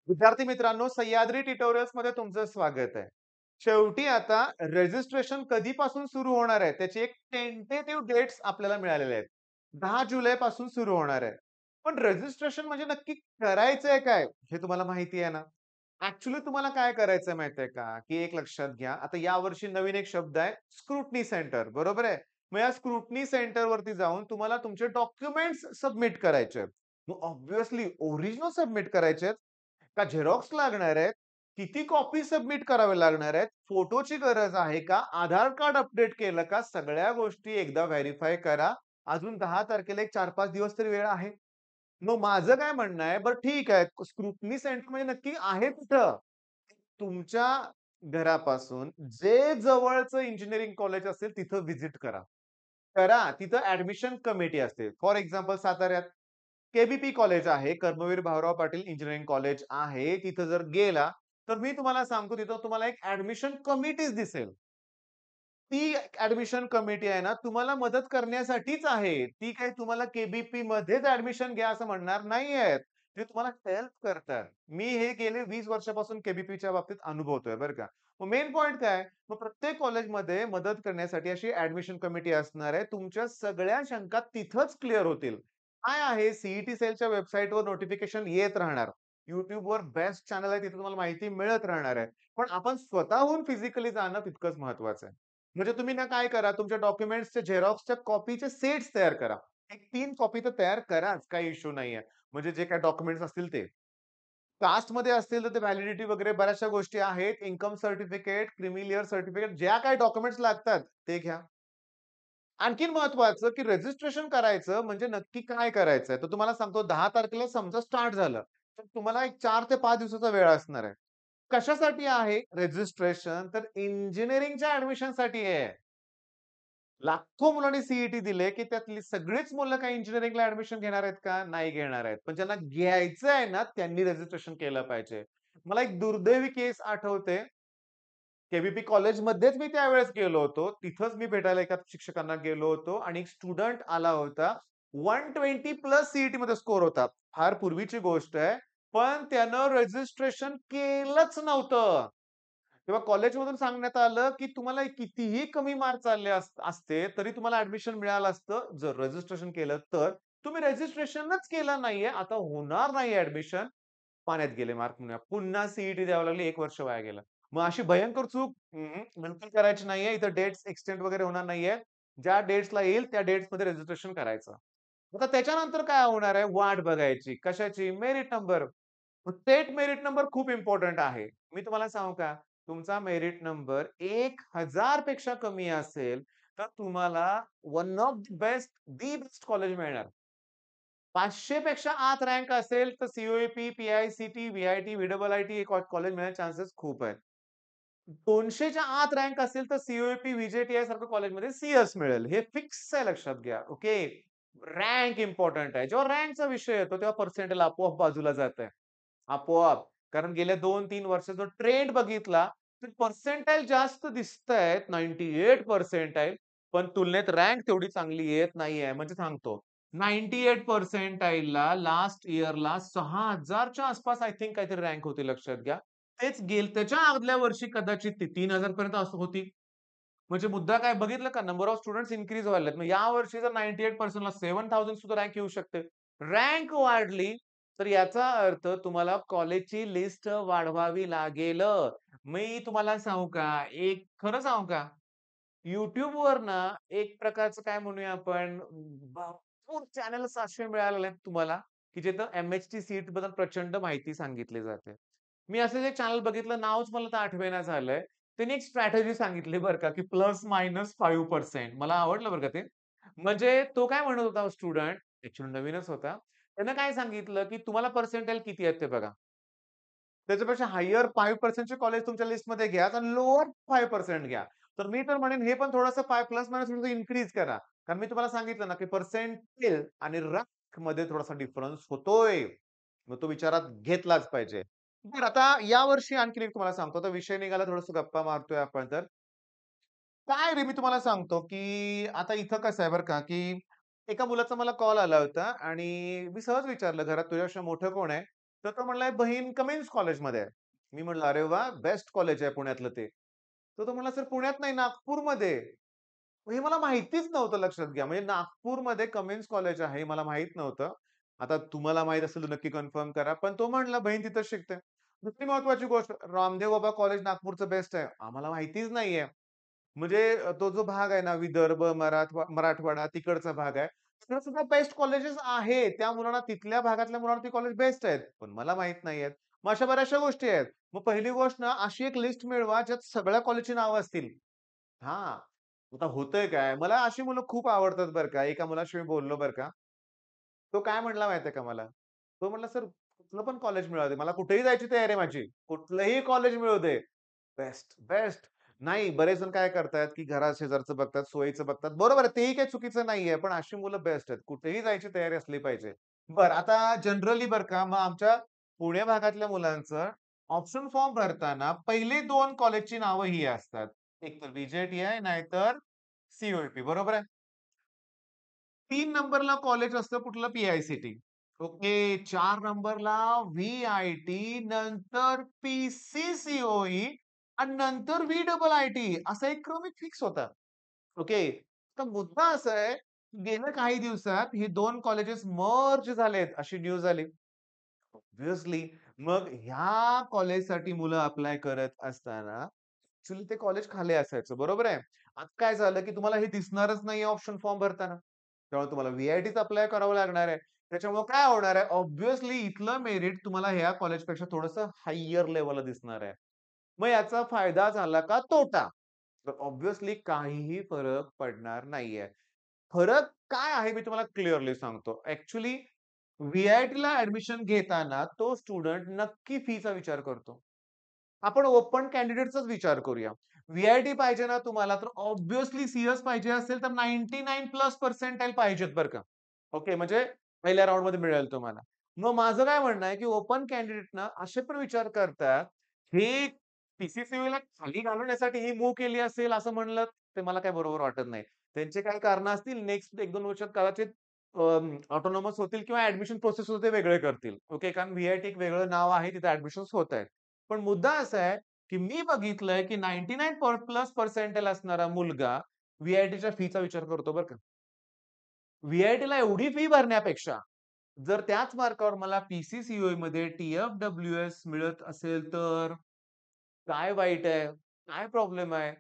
विद्यार्थी मित्रांनो, सह्याद्री ट्युटोरियल्स मध्ये तुमचं स्वागत आहे. शेवटी आता रजिस्ट्रेशन कधीपासून सुरू होणार आहे त्याची एक टेंटेटिव्ह डेट्स आपल्याला मिळालेले आहेत. 10 जुलै पासून सुरू होणार आहे. पण रजिस्ट्रेशन म्हणजे नक्की करायचंय काय हे तुम्हाला माहिती आहे ना? ऍक्च्युअली तुम्हाला काय करायचंय माहितीये का? की एक लक्षात घ्या. आता यावर्षी नवीन एक शब्द आहे स्क्रुटनी सेंटर, बरोबर आहे? मग या स्क्रुटनी सेंटर वरती जाऊन तुम्हाला तुमचे डॉक्युमेंट्स सबमिट करायचे आहेत. मग ऑब्व्हियसली ओरिजिनल सबमिट करायचे आहेत का झेरॉक्स लागणार आहेत? किती कॉपी सबमिट करावे लागणार आहेत? फोटोची गरज आहे का? आधार कार्ड अपडेट केलं का? सगळ्या गोष्टी एकदा व्हेरिफाय करा. अजून 10 तारखेला एक 4-5 दिवस तरी वेळ आहे. मग माझं काय म्हणणं आहे, बरं ठीक आहे, स्क्रुटनी सेंटर म्हणजे नक्की आहे कुठं? तुमच्या घरापासून जे जवळचं इंजिनिअरिंग कॉलेज असेल तिथं व्हिजिट करा. तिथं ॲडमिशन कमिटी असते. फॉर एक्झाम्पल साताऱ्यात के कॉलेज आहे. कर्मवीर भाऊराव पाटील इंजिनिअरिंग कॉलेज आहे. तिथं जर गेला, तर मी तुम्हाला सांगतो तिथं तुम्हाला एक ॲडमिशन कमिटीच दिसेल. ती ॲडमिशन कमिटी आहे ना, तुम्हाला मदत करण्यासाठीच आहे. ती काही तुम्हाला मध्येच ॲडमिशन घ्या असं म्हणणार नाहीयेत. ते तुम्हाला हेल्प करतात. मी हे गेले 20 वर्षापासून के बाबतीत अनुभवतोय बरं का. मग मेन पॉइंट काय? मग प्रत्येक कॉलेजमध्ये मदत करण्यासाठी अशी ॲडमिशन कमिटी असणार आहे. तुमच्या सगळ्या शंका तिथंच क्लिअर होतील. काय आहे सेलच्या वेबसाईटवर नोटिफिकेशन येत राहणार. YouTubeवर बेस्ट चॅनल आहे तिथे तुम्हाला माहिती मिळत राहणार आहे. पण आपण स्वतःहून फिजिकली जाणं तितकंच महत्वाचं आहे. म्हणजे तुम्ही ना काय करा, तुमच्या डॉक्युमेंट्सच्या झेरॉक्सच्या कॉपीचे सेट्स तयार करा. एक 3 कॉपी तर तयार कराच, काही इश्यू नाहीये. म्हणजे जे काही डॉक्युमेंट्स असतील ते. कास्टमध्ये असतील तर ते व्हॅलिडिटी वगैरे बऱ्याचशा गोष्टी आहेत. इन्कम सर्टिफिकेट, क्रिमी सर्टिफिकेट ज्या काही डॉक्युमेंट्स लागतात ते घ्या. आणखीन महत्वाचं, की रजिस्ट्रेशन करायचं म्हणजे नक्की काय करायचंय? तर तुम्हाला सांगतो 10 तारखेला समजा स्टार्ट झालं, तर तुम्हाला एक 4 ते 5 दिवसाचा वेळ असणार आहे. कशासाठी आहे रजिस्ट्रेशन? तर इंजिनिअरिंगच्या ॲडमिशनसाठी आहे. लाखो मुलांनी दिले, की त्यातली सगळीच मुलं काही इंजिनिअरिंगला ॲडमिशन घेणार आहेत का? नाही घेणार आहेत. पण ज्यांना घ्यायचं आहे ना, त्यांनी रजिस्ट्रेशन केलं पाहिजे. मला एक दुर्दैवी केस आठवते. कॉलेजमध्येच मी त्यावेळेस गेलो होतो. तिथंच मी भेटायला एका शिक्षकांना गेलो होतो आणि एक स्टुडंट आला होता. 120 प्लस मध्ये स्कोर होता. फार पूर्वीची गोष्ट आहे. पण त्यानं रजिस्ट्रेशन केलंच नव्हतं. तेव्हा कॉलेजमधून सांगण्यात आलं, की तुम्हाला कितीही कमी मार्क्स आले असते, तरी तुम्हाला ॲडमिशन मिळालं असतं, जर रजिस्ट्रेशन केलं तर. तुम्ही रजिस्ट्रेशनच केलं नाहीये, आता होणार नाही ॲडमिशन. पाण्यात गेले मार्क पुन्हा द्यावं लागली. 1 वर्ष वाया गेलं. मग अशी भयंकर चूक बिलकुल करायची नाहीये. इथं डेट्स एक्सटेंड वगैरे होणार नाहीये. ज्या डेट्सला येईल त्या डेट्समध्ये रजिस्ट्रेशन करायचं. आता त्याच्यानंतर काय होणार आहे? वाट बघायची. कशाची? Merit number. State merit number खूप इम्पोर्टंट आहे. मी तुम्हाला सांगू का? तुमचा मेरिट नंबर 1000 पेक्षा कमी असेल, तर तुम्हाला one of the best college मिळणार. 500 पेक्षा आत रँक असेल, तर सी-ओ-ए-पी, पी-आय-सी-टी, व्ही-आय-टी, व्ही-डबल-आय-टी हे कॉलेज मिळण्याचे चान्सेस खूप आहेत. 200च्या आत रँक असेल, तर सी-ओ-ए-पी, व्ही-जे-टी-आय सारख्या कॉलेजमध्ये सी-एस मिळेल. हे फिक्स आहे लक्षात घ्या. ओके. रँक इम्पोर्टंट आहे. जेव्हा रँकचा विषय येतो, तेव्हा पर्सेंटाइल आपोआप बाजूला जातंय. आपोआप. कारण गेल्या 2-3 वर्षाचा ट्रेंड बघितला, तर पर्सेंटाइल जास्त दिसतायत 98 पर्सेंटाइल, पण तुलनेत रँक तेवढी चांगली येत नाहीये. म्हणजे सांगतो, 98 पर्सेंटाइलला लास्ट इयरला 6000च्या आसपास आय थिंक काहीतरी रँक होती लक्षात घ्या. त्याच्या आदल्या वर्षी कदाचित ती 3000 पर्यंत असं होती. म्हणजे मुद्दा काय बघितलं का नंबर ऑफ स्टुडंट्स इन्क्रीज व्हायला लागलेत. मग यावर्षी जर 98% ला 7000 सुद्धा रँक येऊ शकते. रँक वाढली, तर याचा अर्थ तुम्हाला कॉलेजची लिस्ट वाढवावी लागेल. मी तुम्हाला सांगू का, एक खरं सांगू का? YouTubeवर ना एक प्रकारचं काय म्हणूया आपण भरपूर चॅनल्स असे मिळालेले आहेत तुम्हाला, की जिथं एम-एच-टी सीट बद्दल प्रचंड माहिती सांगितली जाते. मी असंच एक चॅनल बघितलं, नावच मला तर आठवेना झालंय. त्यांनी एक स्ट्रॅटेजी सांगितली बरं का, की +-5% मला आवडलं बरं का ते. म्हणजे तो काय म्हणत होता स्टुडंट, ॲक्चुअली नवीनच होता. त्यानं काय सांगितलं, की तुम्हाला पर्सेंटाइल किती आहेत ते बघा. त्याच्यापेक्षा हायर 5% चे कॉलेज तुमच्या लिस्टमध्ये घ्या आणि लोअर 5% घ्या. तर मी तर म्हणेन हे पण थोडंसं प्लस मायनस थोडंसं इन्क्रीज करा. कारण मी तुम्हाला सांगितलं ना, की पर्सेंटाइल आणि रँकमध्ये थोडासा डिफरन्स होतोय. मग तो विचारात घेतलाच पाहिजे. बरं आता यावर्षी आणखीन एक तुम्हाला सांगतो. आता विषय निघाला थोडंसं गप्पा मारतोय आपण तर. काय रे मी तुम्हाला सांगतो, की आता इथं कसं आहे बरं का, की एका मुलाचा मला कॉल आला होता आणि मी सहज विचारलं, "घरात तुझ्यापेक्षा मोठं कोण आहे?" तर तो म्हणला, "बहीण कमेन्स कॉलेजमध्ये आहे." मी म्हटलं, "अरे वाह! बेस्ट कॉलेज आहे पुण्यातलं ते." तर तो म्हणला, "सर पुण्यात नाही, नागपूरमध्ये." हे मला माहितीच नव्हतं लक्षात घ्या. म्हणजे नागपूरमध्ये कमेन्स कॉलेज आहे हे मला माहीत नव्हतं. आता तुम्हाला माहीत असेल तर नक्की कन्फर्म करा. पण तो म्हणला बहीण तिथंच शिकते. दुसरी महत्त्वाची गोष्ट रामदेव बाबा कॉलेज नागपूरचं बेस्ट आहे. आम्हाला माहितीच नाहीये. म्हणजे तो जो भाग आहे ना विदर्भ, मराठवाडा तिकडचा भाग आहे. तिकडे सुद्धा बेस्ट कॉलेजेस आहेत. त्या मुलांना तिथल्या भागातल्या मुलांना ती कॉलेज बेस्ट आहेत. पण मला माहीत नाहीयेत. मग अशा बऱ्याचशा गोष्टी आहेत. मग पहिली गोष्ट ना अशी एक लिस्ट मिळवा ज्यात सगळ्या कॉलेजची नावं असतील. हां. आता होतंय काय, मला अशी मुलं खूप आवडतात बरं का. एका मुलाशी मी बोललो बरं का. तो काय म्हणला माहिती का मला? तो म्हणला, "सर कुठलं पण कॉलेज मिळू दे. मला कुठेही जायची तयारी आहे माझी. कुठलंही कॉलेज मिळू दे. Best, best." नाही, बरेच जण काय करतायत, की घराशेजारचं बघतात, सोयीचं बघतात. बरोबर आहे, तेही काही चुकीचं नाहीये. पण अशी मुलं बेस्ट आहेत. कुठेही जायची तयारी असली पाहिजे. बरं, आता जनरली बरं का, मग आमच्या पुणे भागातल्या मुलांचं ऑप्शन फॉर्म भरताना पहिले 2 कॉलेजची नावं ही असतात. एक तर व्ही-जे-टी-आय नाहीतर सी-ओ-ई-पी बरोबर आहे? 3 नंबरला कॉलेज असतं कुठलं पी-आय-सी-टी. ओके. 4 नंबरला व्ही-आय-टी नंतर पी-सी-सी-ओ-ई आणि नंतर व्ही-डबल-आय-टी असा एक क्रम फिक्स होता. ओके. तर मुद्दा असा आहे, गेल्या काही दिवसात ही 2 कॉलेजेस मर्ज झालेत अशी न्यूज आली. ऑब्व्हियसली मग ह्या कॉलेजसाठी मुलं अप्लाय करत असताना ॲक्चुअली ते कॉलेज खाली असायचं, बरोबर आहे. आता काय झालं, की तुम्हाला हे दिसणारच नाहीये ऑप्शन फॉर्म भरताना. त्यामुळे तुम्हाला व्ही-आय-टीच अप्लाय करावं लागणार आहे. त्याच्यामुळे काय होणार आहे, ऑब्व्हियसली इथलं मेरिट तुम्हाला ह्या कॉलेजपेक्षा थोडंसं हायर लेव्हलला दिसणार आहे. मग याचा फायदा झाला का तोटा? तर ऑब्व्हियसली काहीही फरक पडणार नाहीये. फरक काय आहे मी तुम्हाला क्लिअरली सांगतो. ॲक्चुअली व्ही-आय-टीला ॲडमिशन घेताना तो स्टुडंट नक्की फीचा विचार करतो. आपण ओपन कॅन्डिडेटचाच विचार करूया. व्ही-आय-टी पाहिजे ना तुम्हाला तर ऑब्व्हियसली सी पाहिजे असेल तर 99 प्लस पर्सेंटाइल पाहिजेत बरं का. ओके म्हणजे पहिल्या राउंडमध्ये मिळेल तुम्हाला. मग माझं काय म्हणणं आहे, की ओपन कॅन्डिडेट असे पण विचार करतात, हे पी-सी-सी-ओला खाली घालवण्यासाठी ही मूव्ह केली असेल असं म्हणलं, ते मला काही बरोबर वाटत नाही. त्यांचे काही कारणं असतील. नेक्स्ट 1-2 वर्षात कदाचित ऑटोनॉमस होतील किंवा ॲडमिशन प्रोसेस ते वेगळे करतील. ओके. कारण व्ही-आय-टी एक वेगळं नाव आहे. तिथे ॲडमिशन्स होत आहेत. पण मुद्दा असा आहे, की मी बघितलंय, की 99 प्लस पर्सेंटाइल असणारा मुलगा व्ही-आय-टीच्या फीचा विचार करतो बरं का. व्ही-आय-टीला एवढी फी भरण्यापेक्षा जर त्याच मार्कावर मला पी-सी-सी-ओ-मध्ये टी-एफ-डब्ल्यू-एस मिळत असेल तर काय वाईट आहे? काय प्रॉब्लेम आहे?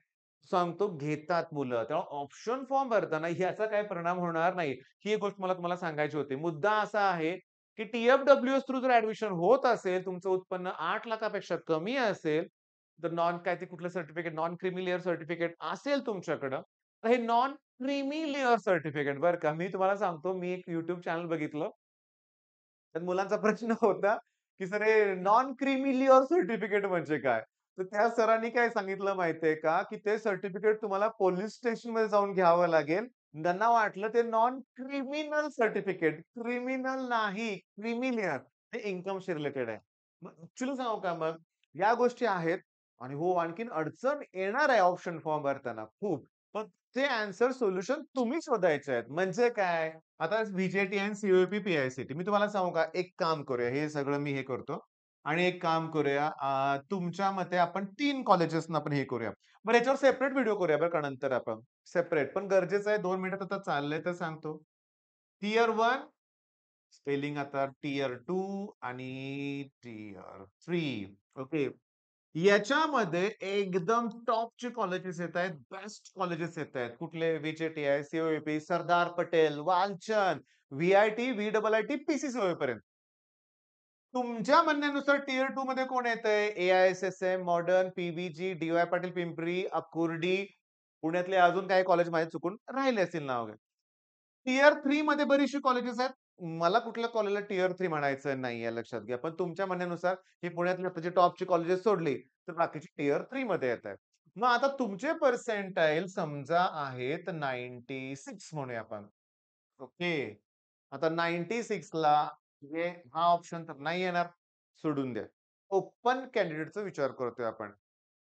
सांगतो घेतात मुलं. तेव्हा ऑप्शन फॉर्म भरताना याचा काही परिणाम होणार नाही. ही एक गोष्ट मला तुम्हाला सांगायची होती. मुद्दा असा आहे, की टी-एफ-डब्ल्यू-एस थ्रू जर ॲडमिशन होत असेल, तुमचं उत्पन्न 8,00,000 पेक्षा कमी असेल, तर नॉन काय ते कुठलं certificate non creamy layer certificate असेल तुमच्याकडं, तर हे नॉन क्रिमी लेयर सर्टिफिकेट बरं का. मी तुम्हाला सांगतो, मी एक YouTube चॅनल बघितलं. तर मुलांचा प्रश्न होता, की "सर हे नॉन क्रिमी लेयर सर्टिफिकेट म्हणजे काय?" तर त्या सरांनी काय सांगितलं माहितीये का, की ते सर्टिफिकेट तुम्हाला पोलिस स्टेशनमध्ये जाऊन घ्यावं लागेल. त्यांना वाटलं ते नॉन क्रिमिनल सर्टिफिकेट. क्रिमिनल नाही, क्रिमी लेयर. ते इन्कमशी रिलेटेड आहे. मग ॲक्चुअली सांगू का मग, या गोष्टी आहेत आणि हो, आणखीन अडचण येणार आहे ऑप्शन फॉर्म भरताना खूप. पण ते ॲन्सर सोल्युशन तुम्ही शोधायचे आहेत. म्हणजे काय? आता व्ही-जे-टी आणि सी-ओ-ई-पी, पी-आय-सी-टी. मी तुम्हाला सांगू का? एक काम करूया. हे सगळं मी हे करतो आणि एक काम करूया तुमच्या मते आपण 3 कॉलेजेसना आपण हे करूया. बरं याच्यावर सेपरेट व्हिडिओ करूया बरं का नंतर आपण. सेपरेट. पण गरजेचं आहे 2 मिनिटात आता चाललंय तर सांगतो. टियर 1 स्पेलिंग आता टियर 2 आणि टियर 3 ओके. याच्यामध्ये एकदम टॉपचे कॉलेजेस येतायत, बेस्ट कॉलेजेस येतायत. कुठले? व्ही-जे-टी-आय, सी-ओ-ई-पी, सरदार पटेल, वालचंद, व्ही-आय-टी, व्ही-डबल-आय-टी, पी-सी-सी-ओ पर्यंत. तुमच्या म्हणण्यानुसार टियर 2 मध्ये कोण येतंय? ए-आय-एस-एस-एम, मॉडर्न, पी-व्ही-जी, डी-वाय पाटील पिंपरी, अकुर्डी, पुण्यातले अजून काही कॉलेज माझे चुकून राहिले असतील नाव वगैरे. टियर 3 मध्ये बरीचशी कॉलेजेस आहेत. मला कुठल्या कॉलेजला टियर 3 म्हणायचं नाहीये लक्षात घ्या. पण तुमच्या म्हणण्यानुसार ही पुण्यातली आता जी टॉपची कॉलेजेस सोडली, तर बाकीची टियर 3 मध्ये येतायत. मग आता तुमचे पर्सेंटाइल समजा आहेत 96 म्हणूया आपण. ओके. आता 96 ला हे हा ऑप्शन तर नाही येणार. सोडून द्या. ओपन कॅन्डिडेटचा विचार करतोय आपण.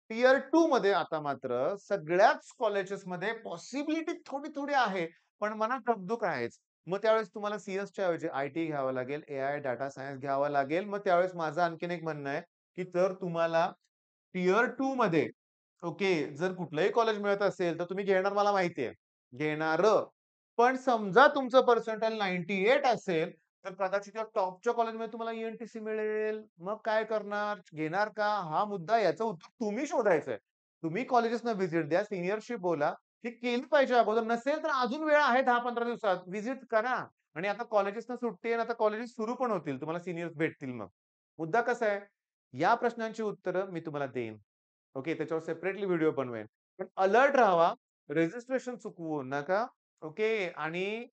टियर 2 मध्ये आता मात्र सगळ्याच कॉलेजेसमध्ये पॉसिबिलिटी थोडी-थोडी आहे. पण मनात धकधक आहेच. मग त्यावेळेस तुम्हाला सीएसच्या ऐवजी आय-टी घ्यावं लागेल, एआय, डाटा सायन्स घ्यावा लागेल. मग त्यावेळेस माझं आणखीन एक म्हणणं आहे, की जर तुम्हाला टियर 2 मध्ये ओके, जर कुठलंही कॉलेज मिळत असेल, तर तुम्ही घेणार मला माहिती आहे. घेणारं. पण समजा तुमचं पर्सेंटाइल 98 असेल, तर कदाचित या टॉपच्या कॉलेजमध्ये तुम्हाला ई मिळेल. मग काय करणार? घेणार का? हा मुद्दा याचं उत्तर तुम्ही शोधायचंय. तुम्ही कॉलेजेसना व्हिजिट द्या, सीनियरशी बोला. हे केलं पाहिजे अगोदर. नसेल तर अजून वेळ आहे 10-15 दिवसात. व्हिजिट करा. आणि आता कॉलेजेसना सुट्टी आहे आणि आता कॉलेजेस सुरू पण होतील. तुम्हाला सीनियर्स भेटतील मग. मुद्दा कसा आहे? या प्रश्नांची उत्तरं मी तुम्हाला देईन. ओके, त्याच्यावर सेपरेटली व्हिडिओ बनवेन. पण अलर्ट राहावा. रजिस्ट्रेशन चुकवू नका. ओके आणि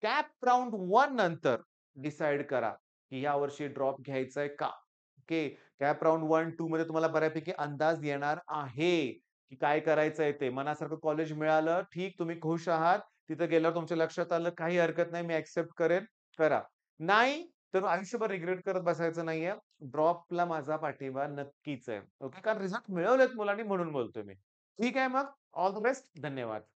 कॅप राउंड 1 नंतर डिसाईड करा, की यावर्षी ड्रॉप घ्यायचाय का? ओके. कॅप राउंड 1-2 मध्ये तुम्हाला बऱ्यापैकी अंदाज येणार आहे, की काय करायचंय ते. मनासारखं कॉलेज मिळालं, ठीक तुम्ही खुश आहात. तिथं गेल्यावर तुमच्या लक्षात आलं, काही हरकत नाही, मी एक्सेप्ट करेन, करा. नाही, तर आयुष्यभर रिग्रेट करत बसायचं नाहीये. ड्रॉपला माझा पाठिंबा नक्कीच आहे. ओके. कारण रिझल्ट मिळवलेत मुलांनी म्हणून बोलतोय मी. ठीक आहे मग. All the best. धन्यवाद.